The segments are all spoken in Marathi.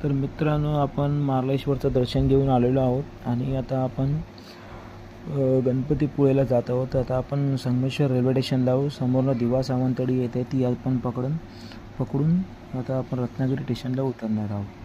तर मित्रांनो, आपण मार्लेश्वरचं दर्शन घेऊन आलेलो आहोत आणि आता आपण गणपतीपुळेला जात आहोत। आता आपण संगमेश्वर रेल्वे स्टेशनला आहोत। समोरनं दिवा सावंतवाडी येते, ती आपण पकडून आता आपण रत्नागिरी स्टेशनला उतरणार आहोत।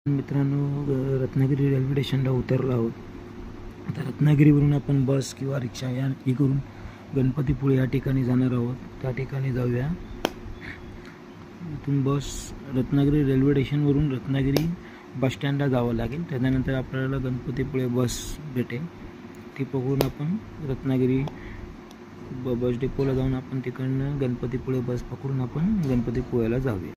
मित्रांनो, रत्नागिरी रेल्वे स्टेशनला उतरलो आहोत। आता रत्नागिरीवरून आपण बस किंवा रिक्षा या करून गणपतीपुळे या ठिकाणी जाणार आहोत। त्या ठिकाणी जाऊया। इथून बस रत्नागिरी रेल्वे स्टेशनवरून रत्नागिरी बस स्टँडला जावं लागेल। त्यानंतर आपल्याला गणपतीपुळे बस भेटेल, ती पकडून आपण रत्नागिरी बस डेपोला जाऊन आपण तिकडनं गणपतीपुळे बस पकडून आपण गणपतीपुळेला जाऊया।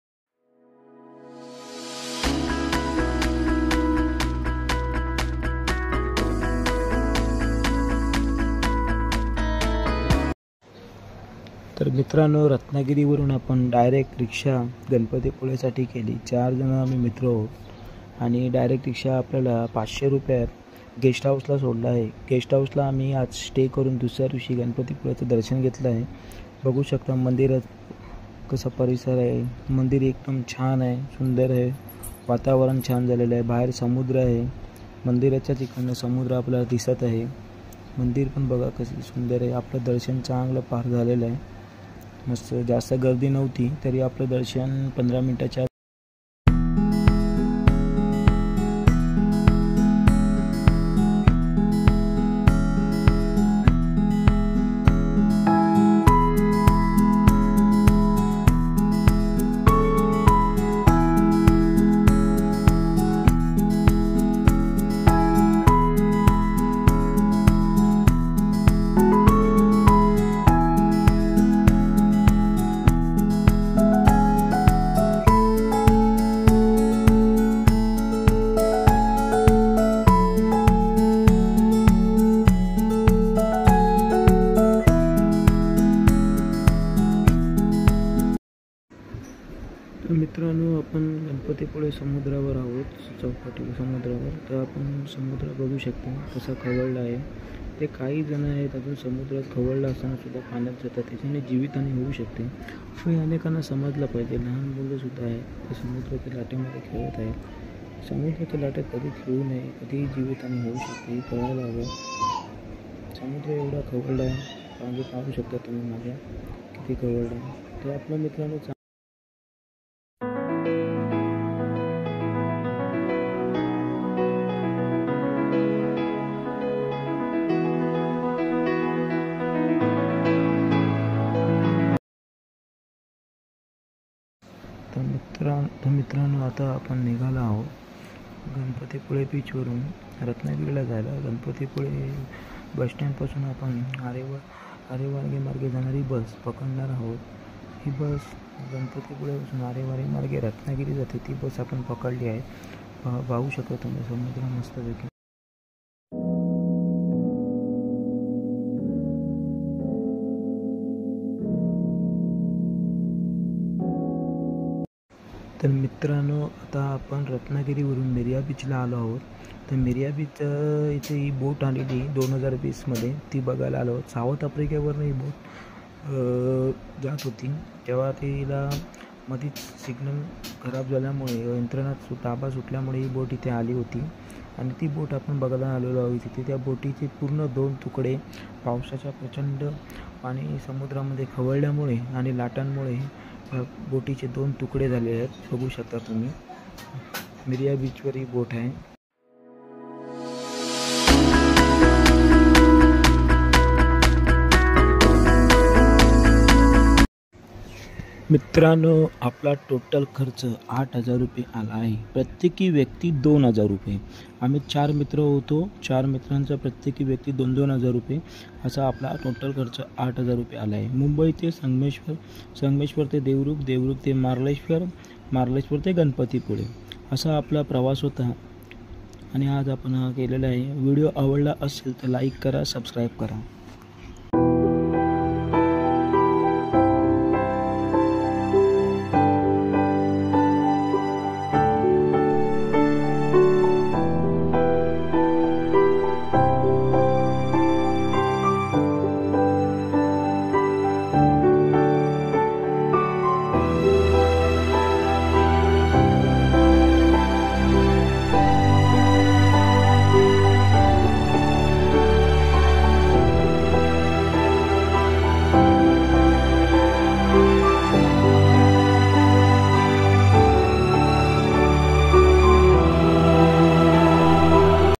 तर मित्रांनो, रत्नागिरीवरून आपण डायरेक्ट रिक्षा गणपतीपुळेसाठी केली। 4 जण आम्ही मित्र आहोत आणि डायरेक्ट रिक्षा आपल्याला 500 रुपयात गेस्ट हाऊसला सोडला आहे। गेस्ट हाऊसला आम्ही आज स्टे करून दुसऱ्या दिवशी गणपतीपुळेचं दर्शन घेतलं आहे। बघू शकता मंदिरात कसा परिसर आहे। मंदिर एकदम छान आहे, सुंदर आहे, वातावरण छान झालेलं आहे। बाहेर समुद्र आहे, मंदिराच्या ठिकाणी समुद्र आपल्याला दिसत आहे। मंदिर पण बघा कसं सुंदर आहे। आपलं दर्शन चांगलं पार झालेलं आहे, मस्त, जास्त गर्दी नव्हती तरी आपलं दर्शन 15 मिनिटाच्या मित्रांनो, आपण गणपतीपुळे समुद्रावर आहोत, चौपाटी समुद्रावर। तर आपण समुद्र बघू शकतो कसा खवळला आहे। ते काही जण आहेत अजून समुद्रात खवळला असताना सुद्धा पाण्यात जातात, त्याच्याने जीवितहानी होऊ शकते। हे अनेकांना समजलं पाहिजे। लहान मुलंसुद्धा आहे ते समुद्राच्या लाटेमध्ये खेळत आहेत। समुद्राच्या लाटेत कधी खेळू नये, कधीही जीवितहानी होऊ शकते, हे कळायला हवं। समुद्र एवढा खवळला आहे, पाणी पाहू शकता तुम्ही माझ्या किती खवळला आहे। तर आपल्या मित्रांनो मित्रांनो आता आपण निघालो आहोत गणपतीपुळे बीचवरून रत्नागिरीला जायला। गणपतीपुळे बसस्टँडपासून आपण आरेवारी मार्गे जाणारी बस पकडणार आहोत। ही बस गणपतीपुळेपासून आरेवारी मार्गे रत्नागिरी जाते, ती बस आपण पकडली आहे। पाहू शकता तुम्ही समुद्र मस्तपैकी। तर मित्रांनो, आता आपण रत्नागिरीवरून मिरिया बीचला आलो आहोत। तर मिरिया बीच इथे ही बोट आलेली 2020मध्ये, ती बघायला आलो आहोत। साऊथ आफ्रिकेवरून ही बोट जात होती, तेव्हा तिला मध्येच सिग्नल खराब झाल्यामुळे यंत्रणात ताबा सुटल्यामुळे ही बोट इथे आली होती आणि ती बोट आपण बघायला आलेलो आहोत। तिथे त्या बोटीचे पूर्ण 2 तुकडे पावसाच्या प्रचंड पाणी समुद्रामध्ये खवळल्यामुळे आणि लाटांमुळे बोटीचे 2 तुकडे झाले आहेत। बघू शकता तुम्ही, मिरिया बीचवर ही बोट आहे। मित्रांनो, आपला टोटल खर्च 8,000 रुपये आला आहे. प्रत्येकी व्यक्ती 2,000 रुपये. आम्ही 4 मित्र होतो. 4 मित्रांचा प्रत्येकी व्यक्ती 2,000 रुपये असा आपला टोटल खर्च 8,000 रुपये आला आहे. मुंबई ते संगमेश्वर, संगमेश्वर ते देवरुख, देवरुख ते मार्लेश्वर, मार्लेश्वर ते गणपतीपुळे असा आपला प्रवास होता. आणि आज आपण हा केलेला आहे. व्हिडिओ आवडला असेल तर लाईक करा, सबस्क्राईब करा.